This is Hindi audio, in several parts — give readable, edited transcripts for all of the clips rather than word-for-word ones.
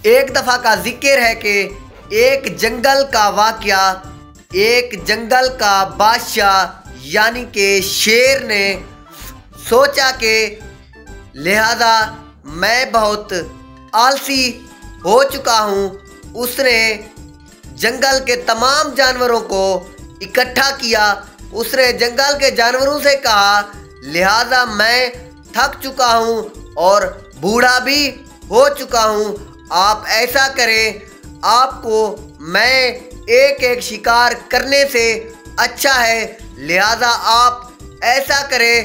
एक दफ़ा का जिक्र है कि एक जंगल का वाक़या, एक जंगल का बादशाह यानी कि शेर ने सोचा कि लिहाजा मैं बहुत आलसी हो चुका हूँ। उसने जंगल के तमाम जानवरों को इकट्ठा किया। उसने जंगल के जानवरों से कहा, लिहाजा मैं थक चुका हूँ और बूढ़ा भी हो चुका हूँ। आप ऐसा करें, आपको मैं एक एक शिकार करने से अच्छा है, लिहाजा आप ऐसा करें,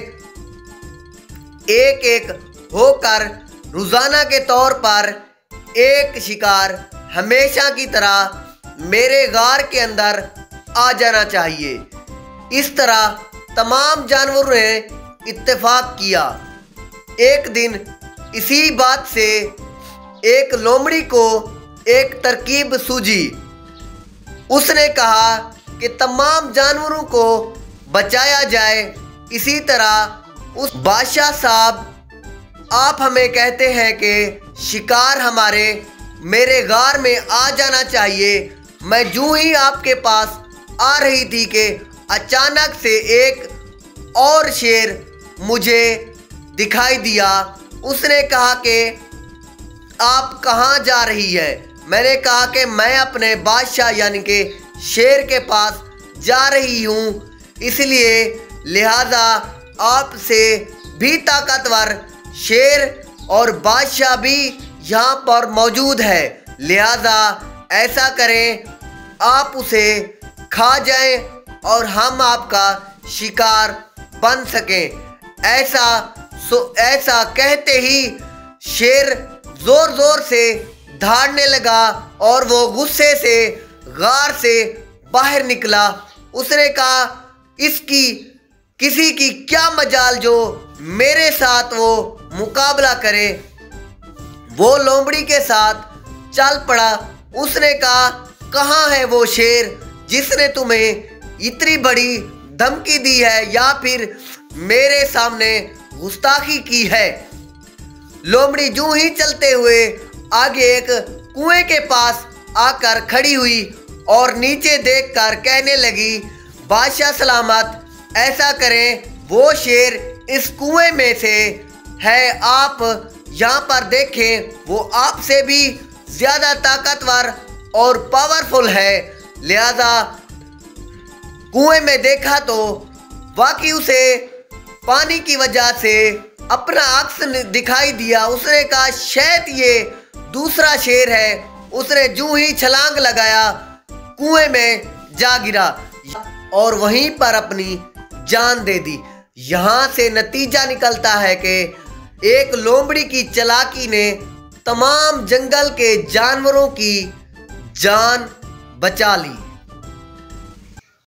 एक एक होकर रोज़ाना के तौर पर एक शिकार हमेशा की तरह मेरे गार के अंदर आ जाना चाहिए। इस तरह तमाम जानवरों ने इत्तेफाक किया। एक दिन इसी बात से एक लोमड़ी को एक तरकीब सूझी। उसने कहा कि तमाम जानवरों को बचाया जाए। इसी तरह उस बादशाह साहब, आप हमें कहते हैं कि शिकार मेरे गार में आ जाना चाहिए। मैं यूं ही आपके पास आ रही थी कि अचानक से एक और शेर मुझे दिखाई दिया। उसने कहा कि आप कहाँ जा रही है? मैंने कहा कि मैं अपने बादशाह यानी कि शेर के पास जा रही हूँ, इसलिए लिहाजा आपसे भी ताकतवर शेर और बादशाह भी यहाँ पर मौजूद है, लिहाजा ऐसा करें, आप उसे खा जाएं और हम आपका शिकार बन सकें। ऐसा कहते ही शेर ज़ोर ज़ोर से दहाड़ने लगा और वो गुस्से से गार से बाहर निकला। उसने कहा, इसकी किसी की क्या मजाल जो मेरे साथ वो मुकाबला करे। वो लोमड़ी के साथ चल पड़ा। उसने कहा, कहाँ है वो शेर जिसने तुम्हें इतनी बड़ी धमकी दी है या फिर मेरे सामने गुस्ताखी की है। लोमड़ी यूं ही चलते हुए आगे एक कुएं के पास आकर खड़ी हुई और नीचे देखकर कहने लगी, बादशाह सलामत, ऐसा करें, वो शेर इस कुएं में से है, आप यहाँ पर देखें, वो आपसे भी ज़्यादा ताकतवर और पावरफुल है। लिहाजा कुएं में देखा तो वाकई उसे पानी की वजह से अपना अक्स दिखाई दिया। उसने कहा, शायद ये दूसरा शेर है। उसने यूं ही छलांग लगाया, कुएं में जा गिरा और वहीं पर अपनी जान दे दी। यहाँ से नतीजा निकलता है कि एक लोमड़ी की चालाकी ने तमाम जंगल के जानवरों की जान बचा ली।